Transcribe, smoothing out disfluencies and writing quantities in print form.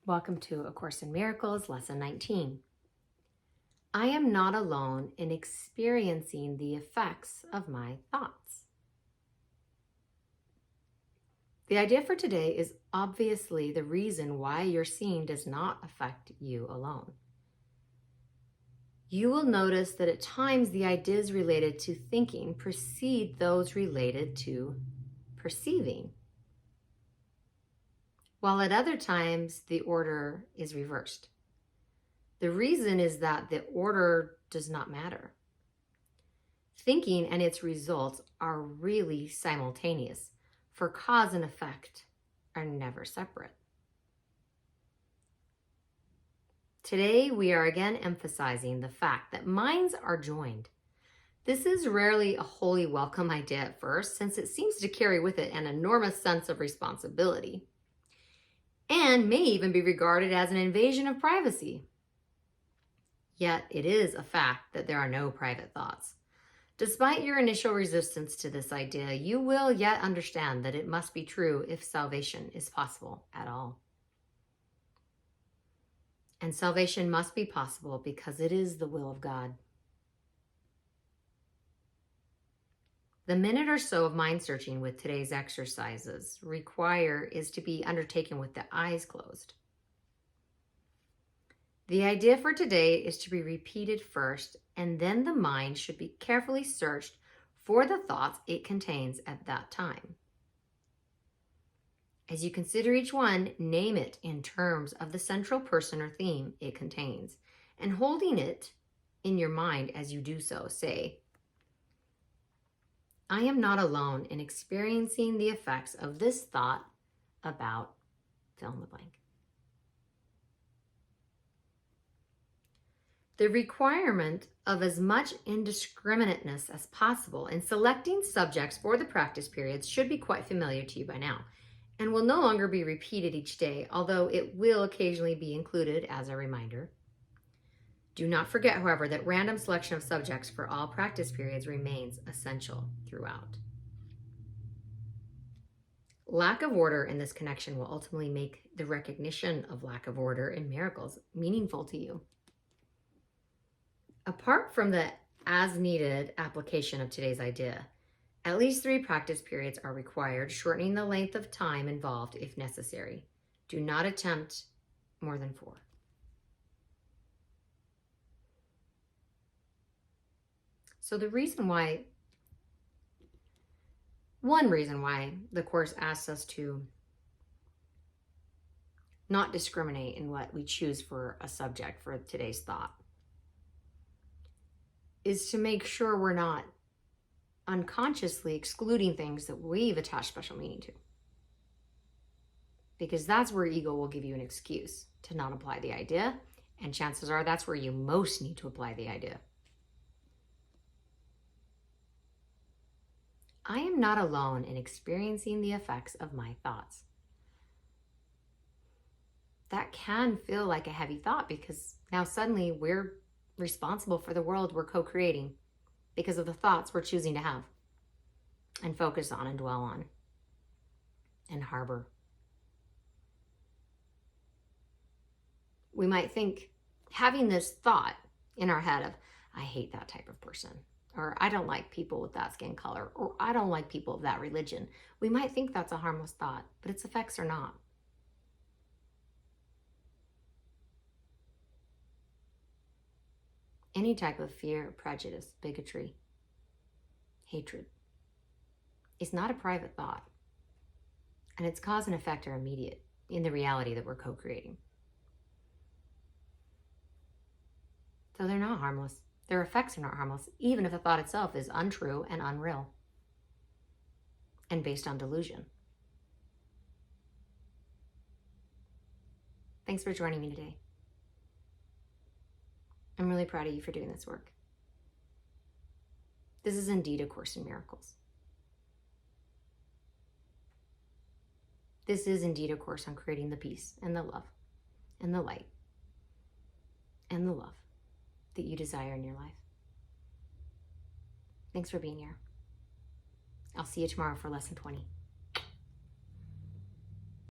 Welcome to A Course in Miracles, Lesson 19. I am not alone in experiencing the effects of my thoughts. The idea for today is obviously the reason why your seeing does not affect you alone. You will notice that at times the ideas related to thinking precede those related to perceiving, while at other times the order is reversed. The reason is that the order does not matter. Thinking and its results are really simultaneous, for cause and effect are never separate. Today, we are again emphasizing the fact that minds are joined. This is rarely a wholly welcome idea at first, since it seems to carry with it an enormous sense of responsibility, and may even be regarded as an invasion of privacy. Yet it is a fact that there are no private thoughts. Despite your initial resistance to this idea, you will yet understand that it must be true if salvation is possible at all. And salvation must be possible because it is the will of God. The minute or so of mind searching with today's exercises is to be undertaken with the eyes closed. The idea for today is to be repeated first, and then the mind should be carefully searched for the thoughts it contains at that time. As you consider each one, name it in terms of the central person or theme it contains, and holding it in your mind as you do so, say, I am not alone in experiencing the effects of this thought about fill in the blank. The requirement of as much indiscriminateness as possible in selecting subjects for the practice periods should be quite familiar to you by now, and will no longer be repeated each day, although it will occasionally be included as a reminder. Do not forget, however, that random selection of subjects for all practice periods remains essential throughout. Lack of order in this connection will ultimately make the recognition of lack of order in miracles meaningful to you. Apart from the as-needed application of today's idea, at least 3 practice periods are required, shortening the length of time involved if necessary. Do not attempt more than 4. So one reason why the Course asks us to not discriminate in what we choose for a subject for today's thought is to make sure we're not unconsciously excluding things that we've attached special meaning to. Because that's where ego will give you an excuse to not apply the idea, and chances are that's where you most need to apply the idea. I am not alone in experiencing the effects of my thoughts. That can feel like a heavy thought because now suddenly we're responsible for the world we're co-creating because of the thoughts we're choosing to have and focus on and dwell on and harbor. We might think having this thought in our head of, I hate that type of person, or I don't like people with that skin color, or I don't like people of that religion. We might think that's a harmless thought, but its effects are not. Any type of fear, prejudice, bigotry, hatred is not a private thought, and its cause and effect are immediate in the reality that we're co-creating. So they're not harmless. Their effects are not harmless, even if the thought itself is untrue and unreal and based on delusion. Thanks for joining me today. I'm really proud of you for doing this work. This is indeed a Course in Miracles. This is indeed a course on creating the peace and the love and the light and the love that you desire in your life. Thanks for being here. I'll see you tomorrow for Lesson 20.